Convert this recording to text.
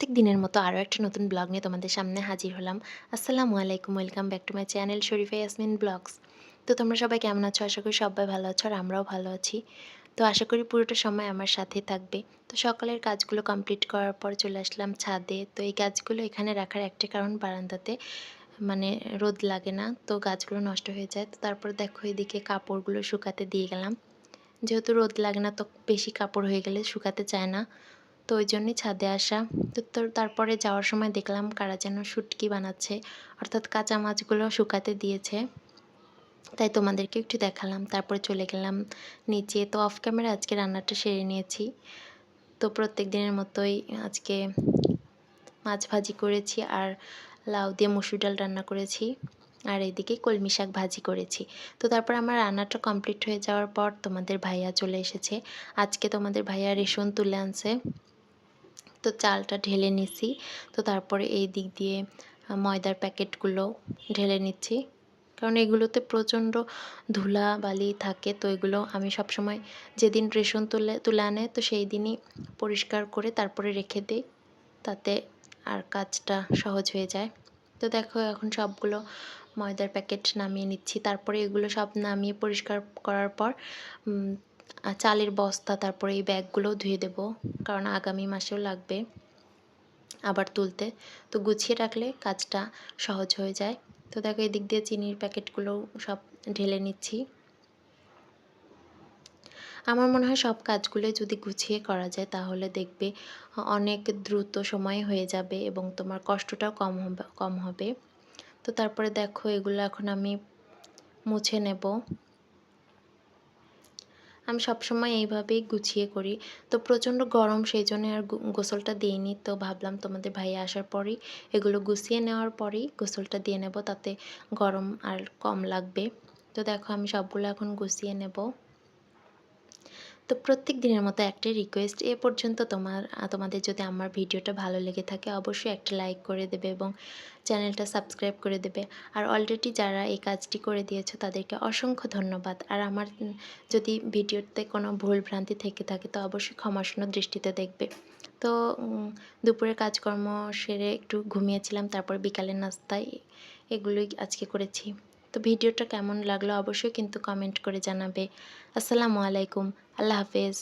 প্রত্যেক দিনের মতো আরও একটা নতুন ব্লগ নিয়ে তোমাদের সামনে হাজির হলাম। আসসালামু আলাইকুম, welcome back to my channel Sharifa Yasmin vlogs. তো তোমরা সবাই কেমন আছো? আশা করি সবাই ভালো আছো আর আমরাও ভালো আছি। তো আশা করি পুরোটা সময় আমার সাথে থাকবে। তো সকালের কাজগুলো কমপ্লিট করার পর চলে আসলাম ছাদে। তো এই গাছগুলো এখানে রাখার একটা কারণ, বারান্দাতে মানে রোদ লাগে না, তো গাছগুলো নষ্ট হয়ে যায়। তো তারপর দেখো এদিকে কাপড়গুলো শুকাতে দিয়ে গেলাম। যেহেতু রোদ লাগে না, তো বেশি কাপড় হয়ে গেলে শুকাতে চায় না, তো ওই জন্যই ছাদে আসা। তো তারপরে যাওয়ার সময় দেখলাম কারা যেন শুটকি বানাচ্ছে, অর্থাৎ কাঁচা মাছগুলো শুকাতে দিয়েছে, তাই তোমাদেরকে একটু দেখালাম। তারপরে চলে গেলাম নিচে। তো অফ ক্যামেরা আজকে রান্নাটা সেরে নিয়েছি। তো প্রত্যেক দিনের মতোই আজকে মাছ ভাজি করেছি আর লাউ দিয়ে মসুর ডাল রান্না করেছি, আর এদিকে কলমি শাক ভাজি করেছি। তো তারপর আমার রান্নাটা কমপ্লিট হয়ে যাওয়ার পর তোমাদের ভাইয়া চলে এসেছে। আজকে তোমাদের ভাইয়া রেশন তুলে আনছে, তো চালটা ঢেলে নিছি। তো তারপরে এই দিক দিয়ে ময়দার প্যাকেটগুলো ঢেলে নিচ্ছি, কারণ এগুলোতে প্রচণ্ড ধুলাবালি থাকে। তো এগুলো আমি সবসময় যেদিন রেশন তুলে আনে, তো সেই দিনই পরিষ্কার করে তারপরে রেখে দিই, তাতে আর কাজটা সহজ হয়ে যায়। তো দেখো এখন সবগুলো ময়দার প্যাকেট নামিয়ে নিচ্ছি। তারপরে এগুলো সব নামিয়ে পরিষ্কার করার পর চালের বস্তা, তারপরে এই ব্যাগগুলোও ধুয়ে দেব, কারণ আগামী মাসেও লাগবে আবার তুলতে। তো গুছিয়ে রাখলে কাজটা সহজ হয়ে যায়। তো দেখো এদিক দিয়ে চিনির প্যাকেটগুলোও সব ঢেলে নিচ্ছি। আমার মনে হয় সব কাজগুলোই যদি গুছিয়ে করা যায় তাহলে দেখবে অনেক দ্রুত সময় হয়ে যাবে এবং তোমার কষ্টটাও কম হবে। তো তারপরে দেখো এগুলো এখন আমি মুছে নেব। আমি সবসময় এইভাবেই গুছিয়ে করি। তো প্রচণ্ড গরম, সেই জন্য আর গোসলটা দিইনি। তো ভাবলাম তোমাদের ভাইয়া আসার পরেই এগুলো গুছিয়ে নেওয়ার পরেই গোসলটা দিয়ে নেব, তাতে গরম আর কম লাগবে। তো দেখো আমি সবগুলো এখন গুছিয়ে নেব। তো প্রত্যেক দিনের মতো একটাই রিকোয়েস্ট, এ পর্যন্ত তোমাদের যদি আমার ভিডিওটা ভালো লেগে থাকে অবশ্যই একটা লাইক করে দেবে এবং চ্যানেলটা সাবস্ক্রাইব করে দেবে। আর অলরেডি যারা এই কাজটি করে দিয়েছো তাদেরকে অসংখ্য ধন্যবাদ। আর আমার যদি ভিডিওতে কোনো ভুল ভ্রান্তি থেকে থাকে তো অবশ্যই ক্ষমাসুন্দর দৃষ্টিতে দেখবে। তো দুপুরের কাজকর্ম সেরে একটু ঘুমিয়েছিলাম, তারপর বিকালের নাস্তায় এগুলোই আজকে করেছি। তো ভিডিওটা কেমন লাগলো অবশ্যই কিন্তু কমেন্ট করে জানাবে। আসসালামু আলাইকুম, আল্লাহ হাফেজ।